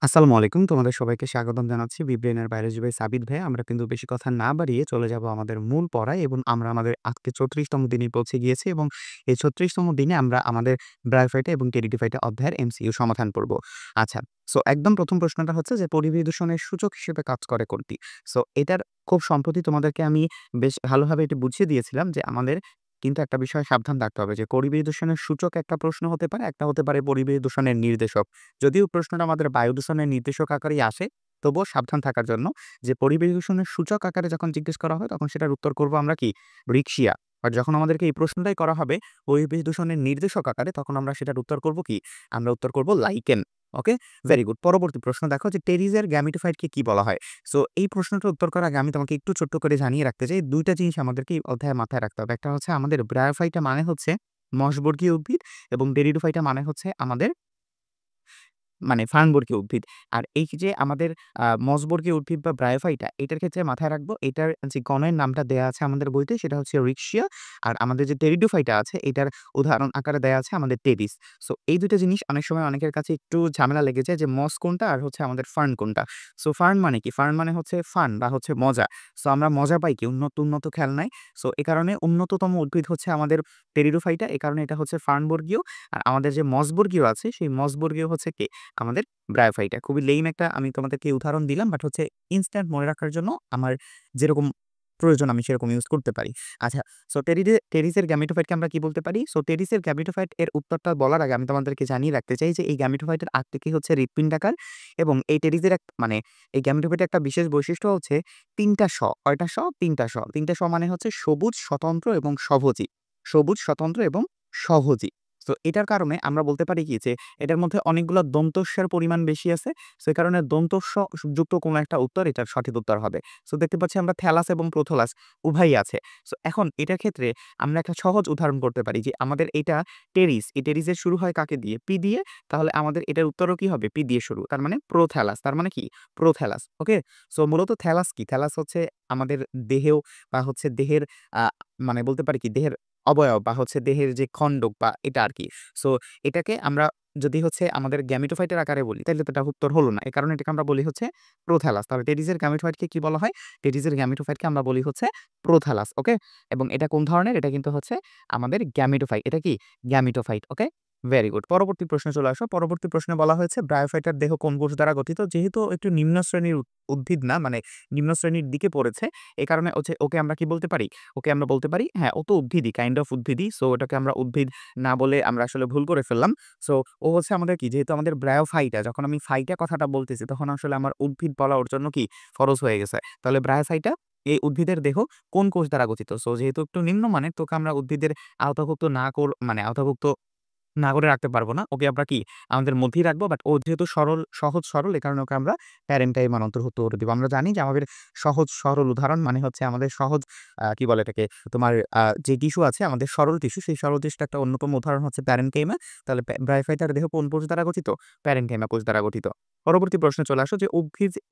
আসসালামু আলাইকুম। তোমাদের সবাইকে স্বাগতম জানাচ্ছি বিব্রেইনের বায়োলজি বাই সাবিত ভাইয়া। আমরা কিন্তু বেশি কথা না বাড়িয়ে চলে যাব আমাদের মূল পড়ায় এবং আমরা আমাদের আজকে ৩৪ তম দিনে পৌঁছে গিয়েছি এবং এই ৩৪ তম দিনে আমরা আমাদের ব্রায়োফাইটা এবং টেরিডোফাইটা অধ্যায়ের এমসিকিউ সমাধান করব। আচ্ছা, সো একদম ১ম প্রশ্নটা হচ্ছে যে পরিবেশ দূষণের সূচক হিসেবে কাজ করে কোনটি? সো এটার খুব সম্প্রতি তোমাদেরকে আমি বেশ ভালোভাবে এটা বুঝিয়ে দিয়েছিলাম যে আমাদের কিন্তু একটা বিষয়ে সাবধান থাকতে হবে যে পরিবেশ দূষণের সূচক একটা প্রশ্ন হতে পারে, একটা হতে পারে পরিবেশ দূষণের নির্দেশক। যদিও প্রশ্নটা আমাদের বায়ু দূষণের নির্দেশক আকারেই আসে, তবুও সাবধান থাকার জন্য যে পরিবেশ দূষণের সূচক আকারে যখন জিজ্ঞেস করা হয়, তখন সেটার উত্তর করব আমরা কি? রিকশিয়া। আর যখন আমাদেরকে এই প্রশ্নটাই করা হবে পরিবেশ দূষণের নির্দেশক আকারে, তখন আমরা সেটার উত্তর করব কি? আমরা উত্তর করব লাইকেন। ওকে? Very good. পরবর্তী প্রশ্ন দেখো যে টেরিজের গ্যামিটোফাইটকে কি বলা হয়? সো এই প্রশ্নটার উত্তর করার আগে আমি তোমাকে একটু ছোট্ট করে জানিয়ে রাখতে চাই, ২ টা জিনিস আমাদেরকে এই অধ্যায়ে মাথায় রাখতে হবে। একটা হচ্ছে আমাদের ব্রায়োফাইটা মানে হচ্ছে মশবর্গীয় উদ্ভিদ এবং টেরিডোফাইটা মানে হচ্ছে আমাদের মানে ফার্নবর্গীয় উদ্ভিদ। আর এই যে আমাদের মসবর্গীয় উদ্ভিদ বা ব্রায়োফাইটা, এটার ক্ষেত্রে মাথায় রাখবো এটার যে গণের নামটা দেয়া আছে আমাদের বইতে সেটা হচ্ছে রিক্সিয়া। আর আমাদের যে টেরিডোফাইটা আছে এটার উদাহরণ আকারে দেয়া আছে আমাদের টেরিস। সো এই ২ টা জিনিস অনেক সময় অনেকের কাছে একটু ঝামেলা লেগে যায় যে মস কোনটা আর হচ্ছে আমাদের ফার্ন কোনটা। সো ফার্ন মানে কি? ফার্ন মানে হচ্ছে ফান বা হচ্ছে মজা। সো আমরা মজা পাই কি? উন্নত খেলনায়। সো এ কারণে উন্নততম উদ্ভিদ হচ্ছে আমাদের টেরিডোফাইটা। এ কারণে এটা হচ্ছে ফার্নবর্গীয়। আর আমাদের যে মসবর্গীয় আছে সেই মসবর্গীয় হচ্ছে কি? আমাদের ব্রায়োফাইটা। খুবই লেম একটা আমি তোমাদেরকে উদাহরণ দিলাম, বাট হচ্ছে ইনস্ট্যান্ট মনে রাখার জন্য আমার যেরকম প্রয়োজন আমি সেরকম ইউজ করতে পারি। আচ্ছা, সো টেরিসের গ্যামেটোফাইটকে আমরা কি বলতে পারি? সো টেরিসের গ্যামেটোফাইট এর উত্তরটা বলার আগে আমি তোমাদেরকে জানিয়ে রাখতে চাই যে এই গ্যামেটোফাইটের আকৃতি হচ্ছে হৃৎপিণ্ডাকার এবং এই টেরিসের মানে এই গ্যামেটোফাইটের একটা বিশেষ বৈশিষ্ট্য হচ্ছে ৩ টা শ। কয়টা শ? ৩ টা শ। ৩ টা শ মানে হচ্ছে সবুজ, স্বতন্ত্র এবং সহজী। সবুজ, স্বতন্ত্র এবং সহজী। তো এটার কারণে আমরা বলতে পারি কি যে এটার মধ্যে অনেকগুলো দন্তস্বর পরিমাণ বেশি আছে। সো এই কারণে দন্তস্ব যুক্ত কোনো একটা উত্তর এটার সঠিক উত্তর হবে। সো দেখতে পাচ্ছি আমরা থ্যালাস এবং প্রোথোলাস উভয়ই আছে। সো এখন এটার ক্ষেত্রে আমরা একটা সহজ উদাহরণ করতে পারি যে আমাদের এটা টেরিস, এই টেরিসের শুরু হয় কাকে দিয়ে? পি দিয়ে। তাহলে আমাদের এটার উত্তরও কি হবে? পি দিয়ে শুরু। তার মানে প্রোথ্যালাস। তার মানে কি? প্রোথ্যালাস। ওকে? সো মূলত থ্যালাস কি? থ্যালাস হচ্ছে আমাদের দেহেও বা হচ্ছে দেহের আ মানে বলতে পারি কি দেহের অবয়ব বা হচ্ছে দেহের যে খণ্ডক বা এটা আরকি। সো এটাকে আমরা যদি হচ্ছে আমাদের গ্যামেটোফাইটের আকারে বলি, তাইলে তো এটা উত্তর হলো না। এ কারণে এটাকে আমরা বলি হচ্ছে প্রোথ্যালাস। তাহলে টেডিসের গ্যামেটোফাইটকে কি বলা হয়? টেডিসের গ্যামেটোফাইটকে আমরা বলি হচ্ছে প্রোথ্যালাস। ওকে? এবং এটা কোন ধরনের? এটা কিন্তু হচ্ছে আমাদের গ্যামেটোফাইট। এটা কি? গ্যামেটোফাইট। ওকে? Very good. পরবর্তী প্রশ্নে চলে আসো। পরবর্তী প্রশ্নে বলা হয়েছে ব্রায়োফাইটার দেহ কোন কোষ দ্বারা গঠিত? যেহেতু একটু নিম্ন শ্রেণীর উদ্ভিদ না, মানে নিম্ন শ্রেণীর দিকে পড়েছে। এ কারণে হচ্ছে ওকে আমরা কি বলতে পারি? ওকে আমরা বলতে পারি হ্যাঁ, ও তো উদ্ভিদই, কাইন্ড অফ উদ্ভিদই। সো ওটাকে আমরা উদ্ভিদ না বলে আমরা আসলে ভুল করে ফেললাম। সো ও হচ্ছে আমাদের কি যেহেতু আমাদের ব্রায়োফাইটা, যখন আমি ফাইটা কথাটা বলতেছি তখন আসলে আমার উদ্ভিদ বলা ওর জন্য কি ফরজ হয়ে গেছে। তাহলে ব্রায়োফাইটা এই উদ্ভিদের দেহ কোন কোষ দ্বারা গঠিত? সো যেহেতু একটু নিম্নমানের তোকে আমরা উদ্ভিদের আওতাভুক্ত না মানে আওতাভুক্ত না করে রাখতে পারব না। ওকে আমরা কি আমাদের মধ্যেই রাখবো। বাট ও যেহেতু সহজ সরল এ কারণে ওকে আমরা প্যারেন্টাইম মান অন্তর্ভুক্ত করে দিব। আমরা জানি যে আমাদের সহজ সরল উদাহরণ মানে হচ্ছে আমাদের সহজ কি বলে এটাকে তোমার যে টিস্যু আছে আমাদের সরল টিস্যু, সেই সরল টিস্যুর একটা অন্যতম উদাহরণ হচ্ছে প্যারেনকাইমা। তাহলে ব্রায়োফাইটার দেহ কোন কোষ দ্বারা গঠিত? প্যারেনকাইমা কোষ দ্বারা গঠিত। পরবর্তী প্রশ্নে চলে আসো যে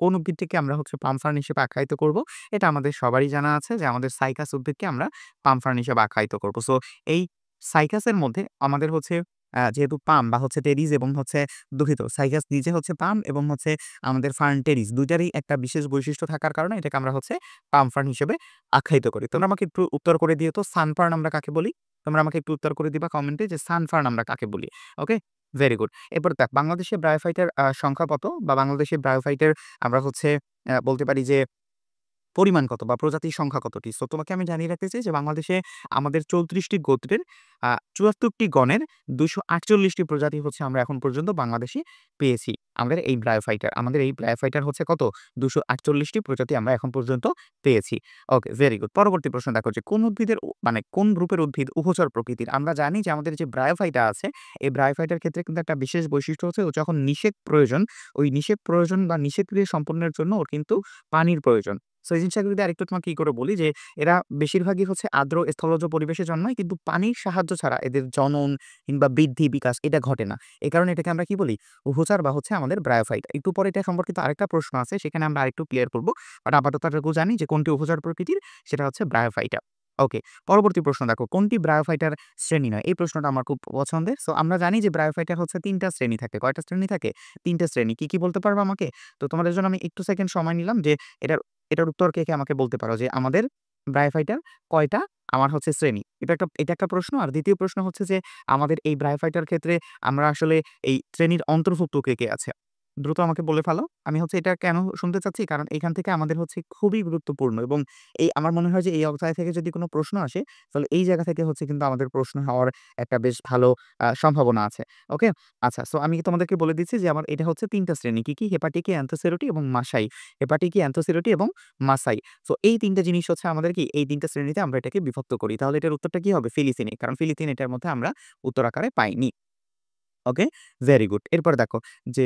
কোন উদ্ভিদটিকে আমরা হচ্ছে পাম ফার্ন হিসেবে আখ্যায়িত করব? এটা আমাদের সবারই জানা আছে যে আমাদের সাইকাস উদ্ভিদকে আমরা পাম ফার্ন হিসেবে আখ্যায়িত করব। সো এই সাইকাসের মধ্যে আমাদের হচ্ছে যেহেতু পাম বা হচ্ছে টেরিস এবং হচ্ছে দুঃখিত সাইকাস নিজে হচ্ছে পাম এবং হচ্ছে আমাদের ফার্ন টেরিস ২ টারই একটা বিশেষ বৈশিষ্ট্য থাকার কারণে এটাকে আমরা হচ্ছে পাম ফার্ন হিসেবে আখ্যায়িত করি। তোমরা আমাকে একটু উত্তর করে দিও তো সানফার্ন আমরা কাকে বলি? তোমরা আমাকে একটু উত্তর করে দিবা কমেন্টে যে সানফার্ন আমরা কাকে বলি? ওকে? Very good. এরপর দেখ বাংলাদেশে ব্রায়োফাইটের সংখ্যা কত? বা বাংলাদেশে ব্রায়োফাইটের আমরা হচ্ছে বলতে পারি যে পরিমাণ কত বা প্রজাতির সংখ্যা কতটি? সো তোমাকে আমি জানিয়ে রাখতে চাই যে বাংলাদেশে আমাদের ৩৪ টি গোত্রের ৭৪ টি গণের ২৪৮ টি প্রজাতি হচ্ছে আমরা এখন পর্যন্ত বাংলাদেশে পেয়েছি। আমাদের এই ব্রায়োফাইটার। আমাদের এই ব্রায়োফাইটার হচ্ছে কত? ২৪৮ টি প্রজাতি আমরা এখন পর্যন্ত পেয়েছি। ওকে, ভেরি গুড। পরবর্তী প্রশ্ন দেখো যে কোন উদ্ভিদের মানে কোন গ্রুপের উদ্ভিদ উভচর প্রকৃতির? আমরা জানি যে আমাদের যে ব্রায়োফাইটা আছে, এই ব্রায়োফাইটার ক্ষেত্রে কিন্তু একটা বিশেষ বৈশিষ্ট্য হচ্ছে ও যখন নিষেক প্রয়োজন, ওই নিষেক প্রয়োজন বা নিষেক ক্রিয়া সম্পন্নের জন্য ওর কিন্তু পানির প্রয়োজন। সো এই জিনিসটা যদি আরেকটু তোমাকে করে বলি যে এরা বেশিরভাগই হচ্ছে আর্দ্র স্থলজ পরিবেশে জন্মায় কিন্তু পানির সাহায্য ছাড়া এদের জনন কিংবা বৃদ্ধি বিকাশ এটা ঘটে না। এই কারণে এটাকে আমরা কি বলি? উভচর বা হচ্ছে আমাদের ব্রায়োফাইট। একটু পরে এটা সম্পর্কিত আরেকটা প্রশ্ন আছে সেখানে আমরা আরেকটু ক্লিয়ার করব। বাট আপাতত এটুকু জানি যে কোনটি উভচর প্রকৃতির সেটা হচ্ছে ব্রায়োফাইটা। ওকে। পরবর্তী প্রশ্ন দেখো, কোনটি ব্রায়োফাইটার শ্রেণী নয়? এই প্রশ্নটা আমার খুব পছন্দের। সো আমরা জানি যে ব্রায়োফাইটার হচ্ছে ৩ টা শ্রেণী থাকে। কয়টা শ্রেণী থাকে? ৩ টা শ্রেণী। কি বলতে পারবা আমাকে? তো তোমাদের জন্য আমি একটু সেকেন্ড সময় নিলাম যে এটার এটার উত্তর কে আমাকে বলতে পারো যে আমাদের ব্রায়োফাইটার কয়টা আমার হচ্ছে শ্রেণী? এটা একটা প্রশ্ন। আর ২য় প্রশ্ন হচ্ছে যে আমাদের এই ব্রায়োফাইটার ক্ষেত্রে আমরা আসলে এই শ্রেণীর অন্তর্ভুক্ত কে আছে? দ্রুত আমাকে বলে ফেলো। আমি হচ্ছে এটা কেন শুনতে চাচ্ছি? কারণ এখান থেকে আমাদের হচ্ছে খুবই গুরুত্বপূর্ণ এবং আমার মনে হয় যে এই অধ্যায় থেকে যদি কোনো প্রশ্ন আসে, তাহলে এই জায়গা থেকে হচ্ছে কিন্তু আমাদের প্রশ্ন হওয়ার একটা বেশ ভালো সম্ভাবনা আছে। ওকে? আচ্ছা, সো আমি তোমাদেরকে বলে দিচ্ছি যে আমার এটা হচ্ছে ৩ টা শ্রেণী। কি? হেপাটিকি, অ্যান্থোসেরোটি এবং মাসাই। হেপাটিকি, অ্যান্থোসেরোটি এবং মাসাই। সো এই ৩ টা জিনিস হচ্ছে আমাদের কি? এই ৩ টা শ্রেণীতে আমরা এটাকে বিভক্ত করি। তাহলে এটার উত্তরটা কি হবে? ফিলিসিনি। কারণ ফিলিসিন এটার মধ্যে আমরা উত্তর আকারে পাইনি। ওকে, ভেরি গুড। এরপর দেখো যে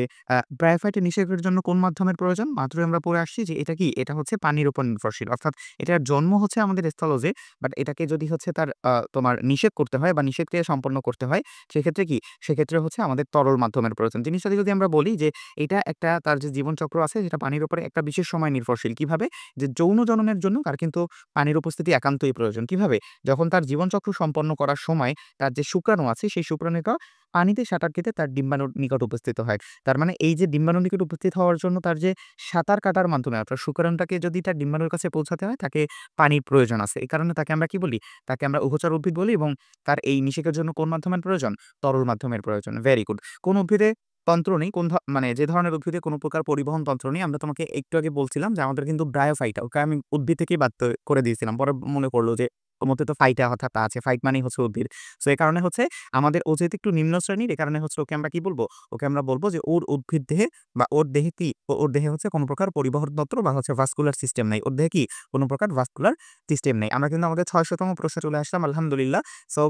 ব্রায়োফাইট নিষেকের জন্য কোন মাধ্যমের প্রয়োজন? মাত্রই আমরা পড়ে আসছি যে এটা কি? এটা হচ্ছে পানির উপর নির্ভরশীল। অর্থাৎ এটার জন্ম হচ্ছে আমাদের স্থলজে। বাট এটাকে যদি হচ্ছে তার তোমার নিষেক করতে হয় বা নিষেকক্রিয়া সম্পন্ন করতে হয়, সেক্ষেত্রে কি? সেক্ষেত্রে হচ্ছে আমাদের তরল মাধ্যমের প্রয়োজন। জিনিসটা যদি আমরা বলি যে এটা একটা তার যে জীবনচক্র আছে সেটা পানির উপরে একটা বিশেষ সময় নির্ভরশীল। কিভাবে? যে যৌন জননের জন্য তার কিন্তু পানির উপস্থিতি একান্তই প্রয়োজন। কিভাবে? যখন তার জীবনচক্র সম্পন্ন করার সময় তার যে শুক্রাণু আছে সেই শুক্রাণুটা পানিতে সাঁতার কেটে তার ডিম্বাণুর নিকট উপস্থিত হয়। তার মানে এই যে ডিম্বাণুর নিকট উপস্থিত হওয়ার জন্য তার যে সাঁতার কাটার মাধ্যমে অর্থাৎ শুক্রাণুটাকে যদি তার ডিম্বাণুর কাছে পৌঁছাতে হয় তাকে পানির প্রয়োজন আছে। এই কারণে তাকে আমরা কি বলি? তাকে আমরা উভচর উদ্ভিদ বলি এবং তার এই নিষেকের জন্য কোন মাধ্যমের প্রয়োজন? তরল মাধ্যমের প্রয়োজন। Very good. কোন উদ্ভিদে তন্ত্র নেই? মানে যে ধরনের উদ্ভিদে কোন প্রকার পরিবহন তন্ত্র নেই? আমরা তোমাকে একটু আগে বলছিলাম যে আমাদের কিন্তু ব্রায়োফাইটা। ওকে আমি উদ্ভিদ থেকেই বাদ করে দিয়েছিলাম। পরে মনে পড়ল যে ওর মধ্যে তো ফাইটা কথাটা আছে। ফাইট মানেই হচ্ছে উদ্ভিদ। সো এই কারণে হচ্ছে আমাদের ও যেহেতু একটু নিম্ন শ্রেণীর, এ কারণে হচ্ছে ওকে আমরা কি বলব? ওকে আমরা বলব যে ওর উদ্ভিদ দেহে বা ওর দেহে কি? ওর দেহে হচ্ছে কোন প্রকার পরিবহন তন্ত্র বা হচ্ছে ভাস্কুলার সিস্টেম নাই। ওর দেহে কি? কোন প্রকার ভাস্কুলার সিস্টেম নেই। আমরা কিন্তু আমাদের ৬০০ তম প্রশ্নে চলে আসলাম আলহামদুলিল্লাহ। সো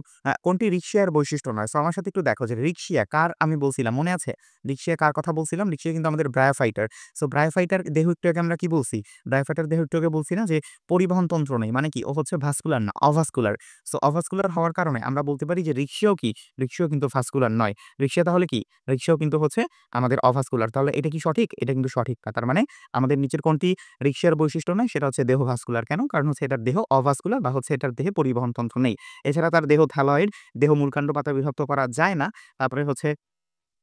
কোনটি রিকশিয়ার বৈশিষ্ট্য নয়? সো আমার সাথে একটু দেখো যে রিকশিয়া কার আমি বলছিলাম, মনে আছে? রিকশিয়া কার কথা বলছিলাম? রিকশিয়া কিন্তু আমাদের ব্রায়োফাইটার। সো ব্রায়োফাইটার দেহ একটু আগে আমরা কি বলছি? ব্রায়োফাইটার দেহ একটু আগে বলছি না যে পরিবহন তন্ত্র নেই। মানে কি? ও হচ্ছে ভাস্কুলার না, অভাস্কুলার। সো অভাস্কুলার হওয়ার কারণে আমরা বলতে পারি যে রিকশিয়াও কি? রিকশিয়াও কিন্তু ভাস্কুলার নয়। রিকশিয়া তাহলে কি? রিকশিয়াও কিন্তু হচ্ছে আমাদের অভাস্কুলার। তাহলে এটা কি সঠিক? এটা কিন্তু সঠিক না। তার মানে আমাদের নিচের কোনটি রিকশিয়ার বৈশিষ্ট্য নয়? সেটা হচ্ছে দেহ ভাস্কুলার। কেন? কারণ হচ্ছে এটার দেহ অভাস্কুলার বা হচ্ছে এটার দেহে পরিবহন তন্ত্র নেই। এছাড়া তার দেহ থ্যালয়েড, দেহ মূলকাণ্ড পাতায় বিভক্ত করা যায় না। তারপরে হচ্ছে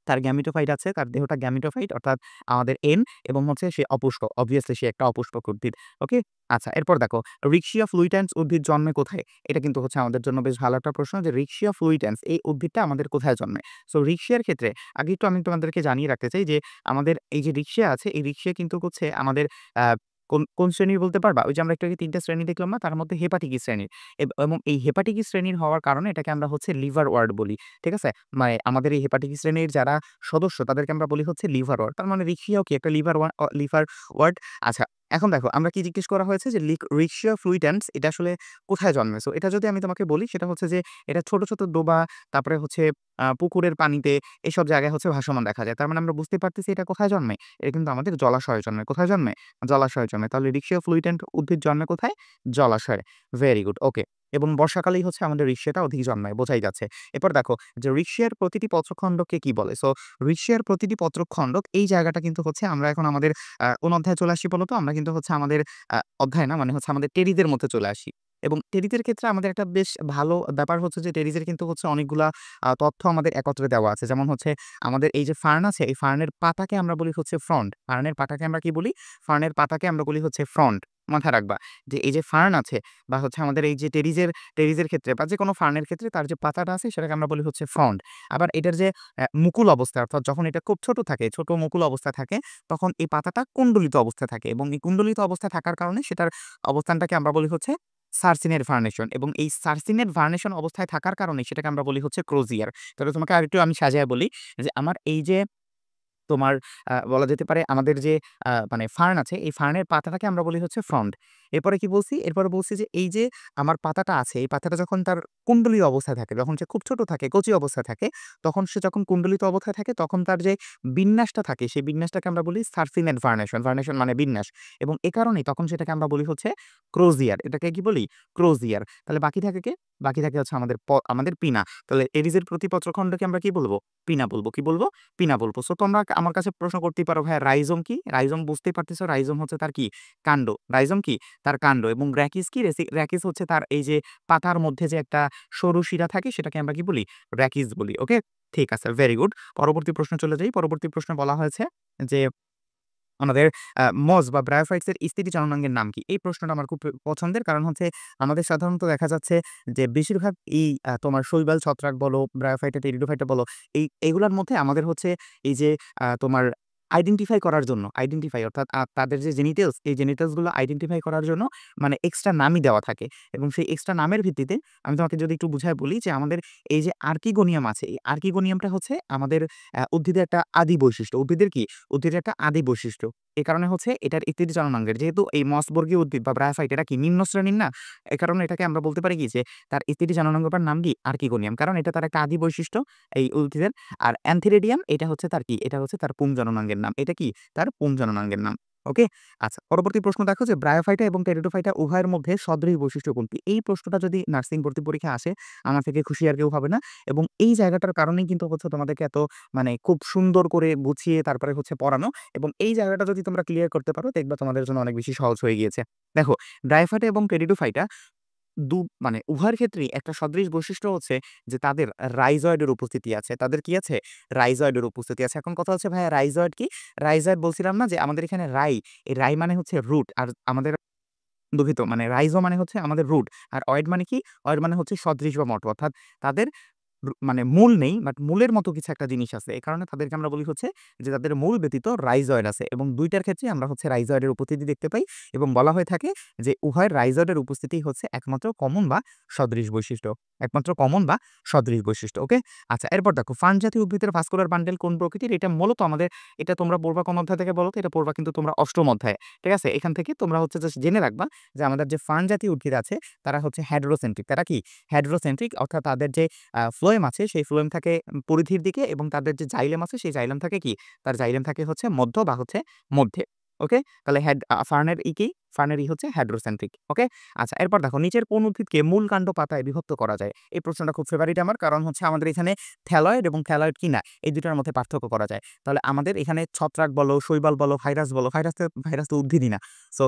তার গ্যামিটোফাইট আছে, তার দেহটা গ্যামিটোফাইট অর্থাৎ আমাদের এন এবং হচ্ছে সে অপুষ্প। অবভিয়াসলি সে একটা অপুষ্পক উদ্ভিদ। ওকে? আচ্ছা, এরপর দেখো রিকশিয়া ফ্লুইট্যান্স উদ্ভিদ জন্মে কোথায়? এটা কিন্তু হচ্ছে আমাদের জন্য বেশ ভালো একটা প্রশ্ন যে রিকশিয়া ফ্লুইট্যান্স এই উদ্ভিদটা আমাদের কোথায় জন্মে? সো রিকশিয়ার ক্ষেত্রে আগে একটু আমি তোমাদেরকে জানিয়ে রাখতে চাই যে আমাদের এই যে রিকশিয়া আছে, এই রিকশিয়া কিন্তু হচ্ছে আমাদের আ কোন শ্রেণীর বলতে পারবা? ওই যে আমরা একটু আগে ৩ টা শ্রেণী দেখলাম না? তার মধ্যে হেপাটিকি শ্রেণীর। এবং এই হেপাটিকি শ্রেণীর হওয়ার কারণে এটাকে আমরা হচ্ছে লিভার ওয়ার্ড বলি। ঠিক আছে? মানে আমাদের এই হেপাটিকি শ্রেণীর যারা সদস্য তাদেরকে আমরা বলি হচ্ছে লিভার ওয়ার্ড। তার মানে রিকশিয়াও কি একটা লিভার ওয়ার্ড? আচ্ছা, এখন দেখো আমরা কি জিজ্ঞেস করা হয়েছে যে রিকশিয়া ফ্লুইট্যান্স এটা আসলে কোথায় জন্মে? সো এটা যদি আমি তোমাকে বলি সেটা হচ্ছে যে এটা ছোট, ছোট ডোবা, তারপরে হচ্ছে পুকুরের পানিতে এসব জায়গায় হচ্ছে ভাসমান দেখা যায়। তার মানে আমরা বুঝতে পারতেছি এটা কোথায় জন্মে? এটা কিন্তু আমাদের জলাশয়ে জন্মে। কোথায় জন্মে? জলাশয়ে জন্মে। তাহলে রিকশিয়া ফ্লুইট্যান্ট উদ্ভিদ জন্মে কোথায়? জলাশয়ে। Very good. ওকে। এবং বর্ষাকালেই হচ্ছে আমাদের রিকশিয়াটা অধিক জন্মায়, বোঝাই যাচ্ছে। এরপর দেখো যে রিকশিয়ার প্রতিটি পত্রখণ্ডকে কি বলে? সো রিকশিয়ার প্রতিটি পত্রখণ্ডক এই জায়গাটা কিন্তু হচ্ছে আমরা এখন আমাদের কোন অধ্যায়ে চলে আসি বলতো? আমরা কিন্তু হচ্ছে আমাদের অধ্যায় না মানে হচ্ছে আমাদের টেরিদের মধ্যে চলে আসি। এবং টেরিদের ক্ষেত্রে আমাদের একটা বেশ ভালো ব্যাপার হচ্ছে যে টেরিজের কিন্তু হচ্ছে অনেকগুলা তথ্য আমাদের একত্রে দেওয়া আছে। যেমন হচ্ছে আমাদের এই যে ফার্ন আছে, এই ফার্নের পাতাকে আমরা বলি হচ্ছে ফ্রন্ট। ফার্নের পাতাকে আমরা কি বলি? ফার্নের পাতাকে আমরা বলি হচ্ছে ফ্রন্ট। মাথায় রাখবা যে এই যে ফার্ন আছে বা হচ্ছে আমাদের এই যে টেরিজের ক্ষেত্রে বা যেকোনো ফার্নের ক্ষেত্রে তার যে পাতাটা আছে সেটাকে আমরা বলি হচ্ছে ফ্রন্ট। আবার এটার যে মুকুল অবস্থা অর্থাৎ যখন এটা খুব ছোট থাকে, ছোট মুকুল অবস্থায় থাকে, তখন এই পাতাটা কুণ্ডলিত অবস্থায় থাকে এবং এই কুণ্ডলিত অবস্থায় থাকার কারণে সেটার অবস্থানটাকে আমরা বলি হচ্ছে সার্সিনেট ভার্নেশন এবং এই সার্সিনেট ভার্নেশন অবস্থায় থাকার কারণে সেটাকে আমরা বলি হচ্ছে ক্রোজিয়ার। তাহলে তোমাকে আরেকটু আমি সাজায়া বলি যে আমার এই যে তোমার বলা যেতে পারে আমাদের যে মানে ফার্ন আছে, এই ফার্নের পাতাটাকে আমরা বলি হচ্ছে ফ্রন্ট। এরপরে কি বলছি? এরপরে বলছি যে এই যে আমার পাতাটা আছে, এই পাতাটা যখন তার কুণ্ডলীয় অবস্থায় থাকে, যখন সে খুব ছোট থাকে, কচি অবস্থায় থাকে, তখন সে যখন কুণ্ডলিত অবস্থায় থাকে, তখন তার যে বিন্যাসটা থাকে, সেই বিন্যাসটাকে আমরা বলি সার্সিনেট ভার্নেশন। ভার্নেশন মানে বিন্যাস এবং এ কারণেই তখন সেটাকে আমরা বলি হচ্ছে ক্রোজিয়ার। এটাকে কি বলি? ক্রোজিয়ার। তাহলে বাকি থাকে কে? বাকি থাকে হচ্ছে আমাদের পিনা। তাহলে এরিজের প্রতি পত্রখণ্ডকে আমরা কি বলব? পিনা বলব। কি বলব? পিনা বলব। সো তোমরা আমার কাছে প্রশ্ন করতেই পারো ভাইয়া রাইজোম কি? রাইজোম বুঝতেই পারতেছো, রাইজোম হচ্ছে তার কি? কাণ্ড। রাইজোম কি? তার কাণ্ড। এবং র‍্যাকিস কি? র‍্যাকিস হচ্ছে তার এই যে পাতার মধ্যে যে একটা সরু শিরা থাকে সেটাকে আমরা কি বলি? র‍্যাকিস বলি। ওকে? ঠিক আছে, ভেরি গুড। পরবর্তী প্রশ্নে চলে যাই। পরবর্তী প্রশ্নে বলা হয়েছে যে আমাদের মজ বা ব্রায়োফাইটস এর স্থিতি চালনাঙ্গের নাম কি? এই প্রশ্নটা আমার খুব পছন্দের। কারণ হচ্ছে আমাদের সাধারণত দেখা যাচ্ছে যে বেশিরভাগ এই তোমার শৈবাল ছত্রাক বলো, ব্রায়োফাইটা, টেরিডোফাইটা বলো, এগুলার মধ্যে আমাদের হচ্ছে এই যে তোমার আইডেন্টিফাই করার জন্য, আইডেন্টিফাই অর্থাৎ তাদের যে জেনিটেলস, এই জেনিটেলস গুলো আইডেন্টিফাই করার জন্য মানে এক্সট্রা নামই দেওয়া থাকে। এবং সেই এক্সট্রা নামের ভিত্তিতে আমি তোমাকে যদি একটু বুঝায় বলি যে আমাদের এই যে আর্কিগোনিয়াম আছে, এই আর্কিগোনিয়ামটা হচ্ছে আমাদের উদ্ভিদের একটা আদি বৈশিষ্ট্য। উদ্ভিদের কি? উদ্ভিদের একটা আদি বৈশিষ্ট্য। এ কারণে হচ্ছে এটার স্থিতি চালনাঙ্গের, যেহেতু এই মসবর্গীয় উদ্ভিদ বা ব্রায়োফাইট এটা কি নিম্ন শ্রেণীর না? এ কারণে এটাকে আমরা বলতে পারি কি যে তার স্থিতি চালনাঙ্গটার নাম কি? আর্কিগোনিয়াম। কারণ এটা তার একটা আদি বৈশিষ্ট্য এই উদ্ভিদের। আর অ্যান্থিরেডিয়াম এটা হচ্ছে তার কি? এটা হচ্ছে তার পুংজননাঙ্গের নাম। এটা কি? তার পুংজননাঙ্গের নাম। ওকে? আচ্ছা, পরবর্তী প্রশ্ন দেখো যে ব্রায়োফাইটা এবং টেরিডোফাইটা উভয়ের মধ্যে সদৃশ বৈশিষ্ট্য কোনটি? এই প্রশ্নটা যদি নার্সিং ভর্তি পরীক্ষায় আসে, আমার থেকে খুশি আর কেউ হবে না। এবং এই জায়গাটার কারণেই কিন্তু হচ্ছে তোমাদেরকে এত মানে খুব সুন্দর করে বুঝিয়ে তারপরে হচ্ছে পড়ানো। এবং এই জায়গাটা যদি তোমরা ক্লিয়ার করতে পারো দেখবা তোমাদের জন্য অনেক বেশি সহজ হয়ে গিয়েছে। দেখো, ব্রায়োফাইটা এবং টেরিডোফাইটা মানে উভয়ের ক্ষেত্রেই একটা সদৃশ বৈশিষ্ট্য হচ্ছে যে তাদের রাইজয়েডের উপস্থিতি আছে। তাদের কি আছে? রাইজয়েডের উপস্থিতি আছে। এখন কথা হচ্ছে ভাইয়া রাইজয়েড কি? রাইজয়েড বলছিলাম না যে আমাদের এখানে এই রাই মানে হচ্ছে রুট। আর আমাদের দুঃখিত, মানে রাইজো মানে হচ্ছে আমাদের রুট। আর অয়েড মানে কি? অয়েড মানে হচ্ছে সদৃশ বা মতো। অর্থাৎ তাদের মানে মূল নেই, বাট মূলের মতো কিছু একটা জিনিস আছে। এই কারণে তাদেরকে আমরা বলি হচ্ছে যে তাদের মূল ব্যতীত রাইজয়েড আছে। এবং ২ টার ক্ষেত্রে আমরা হচ্ছে রাইজয়েডের উপস্থিতি দেখতে পাই। এবং বলা হয়ে থাকে যে উভয়ের রাইজয়েডের উপস্থিতি হচ্ছে একমাত্র কমন বা সদৃশ বৈশিষ্ট্য। একমাত্র কমন বা সদৃশ বৈশিষ্ট্য। ওকে? আচ্ছা, এরপর দেখো ফার্ন জাতীয় উদ্ভিদের ভাস্কুলার বান্ডেল কোন প্রকৃতির? এটা মূলত আমাদের, এটা তোমরা পড়বা কোন অধ্যায় থেকে বলো তো? এটা পড়বা কিন্তু তোমরা ৮ম অধ্যায়ে। ঠিক আছে? এখান থেকে তোমরা হচ্ছে জাস্ট জেনে রাখবা যে আমাদের যে ফার্ন জাতীয় উদ্ভিদ আছে তারা হচ্ছে হেটেরোসেন্ট্রিক। তারা কি? হেটেরোসেন্ট্রিক, অর্থাৎ তাদের যে ফ্লোয়েম আছে সেই ফ্লোয়েম থাকে পরিধির দিকে, এবং তাদের যে জাইলেম আছে সেই জাইলেম থাকে কি? তার জাইলেম থাকে হচ্ছে মধ্য বা হচ্ছে মধ্যে। ওকে? তাহলে ফার্নের কি? ফার্নের হচ্ছে হেটেরোসেন্ট্রিক। ওকে? আচ্ছা, এরপর দেখো নিচের কোন উদ্ভিদকে মূল কাণ্ড পাতায় বিভক্ত করা যায়? এই প্রশ্নটা খুব ফেভারিট আমার। কারণ হচ্ছে আমাদের এখানে থ্যালয়েড এবং থ্যালয়েড কি না, এই দুটার মধ্যে পার্থক্য করা যায়। তাহলে আমাদের এখানে ছত্রাক বলো, শৈবাল বলো, ভাইরাস বলো, ভাইরাস তো উদ্ভিদই না। সো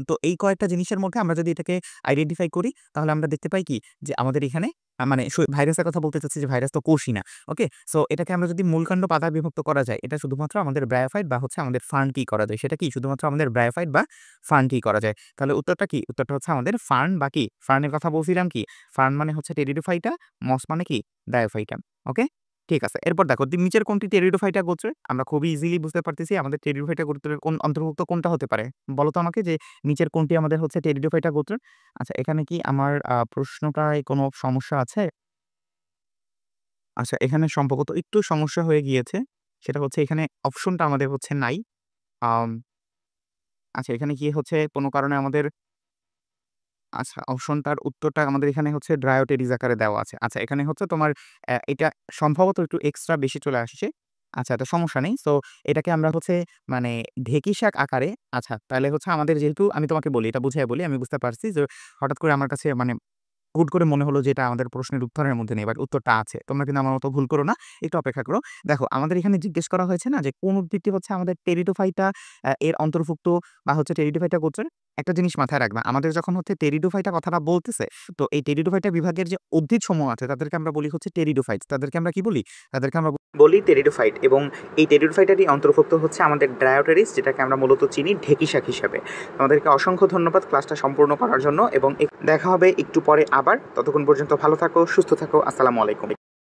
তো এই কয়েকটা জিনিসের মধ্যে আমরা যদি এটাকে আইডেন্টিফাই করি তাহলে আমরা দেখতে পাই কি যে আমাদের এখানে মানে ভাইরাসের কথা বলতে চাচ্ছি যে ভাইরাস তো কোষই না। ওকে? সো এটাকে আমরা যদি মূলকাণ্ড পাতায় বিভক্ত করা যায়, এটা শুধুমাত্র আমাদের ব্রায়োফাইট বা হচ্ছে আমাদের ফার্নকেই করা যায়। সেটা কি? শুধুমাত্র আমাদের ব্রায়োফাইট বা ফার্নকেই করা যায়। তাহলে উত্তরটা কি? উত্তরটা হচ্ছে আমাদের ফার্ন বা কি? ফার্নের কথা বলছিলাম কি? ফার্ন মানে হচ্ছে টেরিডোফাইটা, মস মানে কি? ব্রায়োফাইটা। ওকে? ঠিক আছে। এরপর দেখো নিচের কোনটি টেরিডোফাইটা গোত্রের? আমরা খুবই ইজিলি বুঝতে পারতেছি আমাদের টেরিডোফাইটা গোত্রের কোন অন্তর্ভুক্ত কোনটা হতে পারে? বলো তো আমাকে যে নিচের কোনটি আমাদের হচ্ছে টেরিডোফাইটা গোত্রের? আচ্ছা, এখানে কি আমার প্রশ্নটায় কোনো সমস্যা আছে? আচ্ছা, এখানে সম্ভবত একটু সমস্যা হয়ে গিয়েছে। সেটা হচ্ছে এখানে অপশনটা আমাদের হচ্ছে নাই। আম আচ্ছা, এখানে কি হচ্ছে কোনো কারণে আমাদের, আচ্ছা, অপশনটার উত্তরটা আমাদের এখানে হচ্ছে ড্রায়োটেরিজ আকারে দেওয়া আছে। আচ্ছা, এখানে হচ্ছে তোমার এটা সম্ভবত একটু এক্সট্রা বেশি চলে আসছে। আচ্ছা, এটা সমস্যা নেই। সো এটাকে আমরা হচ্ছে মানে ঢেঁকি শাক আকারে, আচ্ছা, তাহলে হচ্ছে আমাদের যেহেতু আমি তোমাকে বলি, এটা বুঝাইয়া বলি, আমি বুঝতে পারছি যে হঠাৎ করে আমার কাছে মানে হুট করে মনে হলো যে এটা আমাদের প্রশ্নের উত্তরের মধ্যে নেই, বাট উত্তরটা আছে। তোমরা কিন্তু আমার মতো ভুল করো না। একটু অপেক্ষা করো। দেখো, আমাদের এখানে জিজ্ঞেস করা হয়েছে না যে কোন উদ্ভিদটি হচ্ছে আমাদের টেরিডোফাইটা এর অন্তর্ভুক্ত বা হচ্ছে টেরিডোফাইটা গোত্রের? একটা জিনিস মাথায় রাখবা। আমাদের যখন হচ্ছে টেরিডোফাইটা কথাটা বলতেছে, তো এই টেরিডোফাইটা বিভাগের যে উদ্ভিদসমূহ আছে তাদেরকে আমরা বলি হচ্ছে টেরিডোফাইটস। তাদেরকে আমরা কি বলি? তাদেরকে আমরা বলি টেরিডোফাইট। এবং এই টেরিডোফাইটারই অন্তর্ভুক্ত হচ্ছে আমাদের ড্রায়োটেরিস, যেটাকে আমরা মূলত চিনি ঢেঁকি শাক হিসাবে। তোমাদেরকে অসংখ্য ধন্যবাদ ক্লাসটা সম্পূর্ণ করার জন্য, এবং দেখা হবে একটু পরে আবার। ততক্ষণ পর্যন্ত ভালো থাকো, সুস্থ থাকো। আসসালামু আলাইকুম।